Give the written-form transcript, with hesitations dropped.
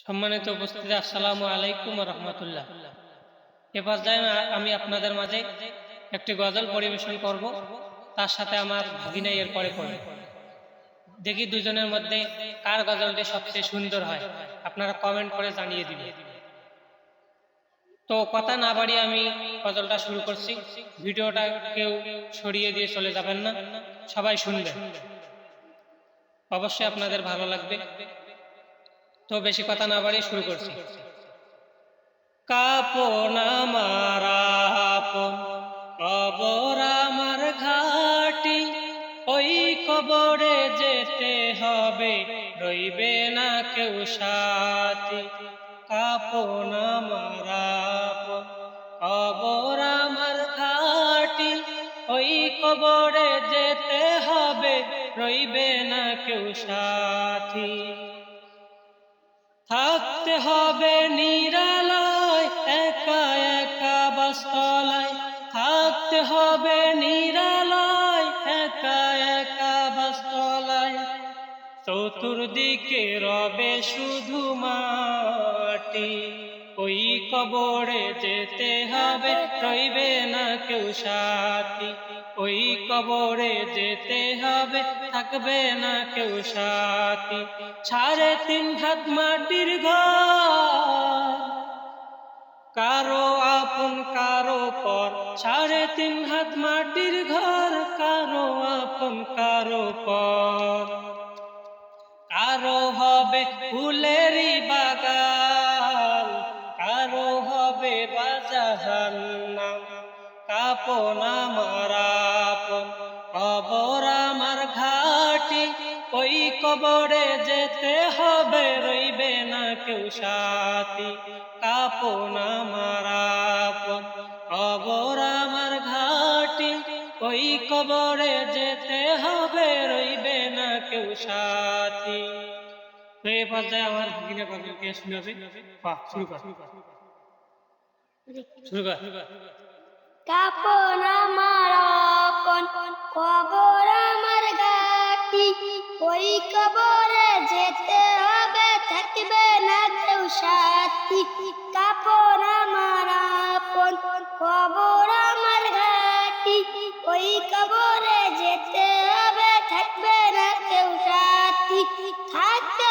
সম্মানিত উপস্থিতি, আসসালামু আলাইকুম ওয়া রাহমাতুল্লাহ। এ পর্যায়ে আমি আপনাদের মাঝে একটি গজল পরিবেশন করব, তার সাথে আমার ভাগিনা এর পরে করবে। দেখি দুজনের মধ্যে কার গজলটি সবচেয়ে সুন্দর হয়, আপনারা কমেন্ট করে জানিয়ে দিবেন। তো কথা না বাড়িয়ে আমি গজলটা শুরু করছি। ভিডিওটা কেউ সরিয়ে দিয়ে চলে যাবেন না, সবাই শুনবেন, অবশ্যই আপনাদের ভালো লাগবে। তো বেশি কথা না বাড়িয়ে শুরু করছি। কাপন আমার আপন, কবর আমার ঘাটি, ওই কবরে যেতে হবে, রইবে না কেউ সাথী। কাপন আমার আপন, কবর আমার ঘাটি, ওই কবরে যেতে হবে, রইবে না কেউ সাথী। থাকতে হবে নিরালায়, একা একা বাসতলায়, থাকতে হবে নিরালায়, একা একা বাসতলায়। চতুর্দিকে রবে শুধু মাটি, ওই কবরে যেতে হবে, রইবে না কেউ সাথী। ওই কবরে যেতে হবে, থাকবে না কেউ সাথী। 3.5 হাত মাটির ঘর, কারো আপন কারো পর। 3.5 হাত মাটির ঘর, কারো আপন কারো পর। কারো হবে ফুলেরই বাগান, কারো হবে জাহান্নাম। কাপন আমার আপন, কবর আমার ঘাটি, ওই কবরে যেতে হবে, রইবে না কেউ সাথী। কাপন আমার আপন, কবর আমার ঘাটি, ওই কবরে যেতে হবে, রইবে না কেউ সাথী। তো এই পর্যায়ে আমার ভগিনা গজলকে শোনাবে। শুরু কর। কাপন আমার আপন, কবর আমার ঘাটি, ওই কবরে যেতে হবে, থাকবে না কেউ সাথী। কাপন আমার আপন, কবর আমার ঘাটি, ওই কবরে যেতে হবে, থাকবে না কেউ সাথী। থাকতে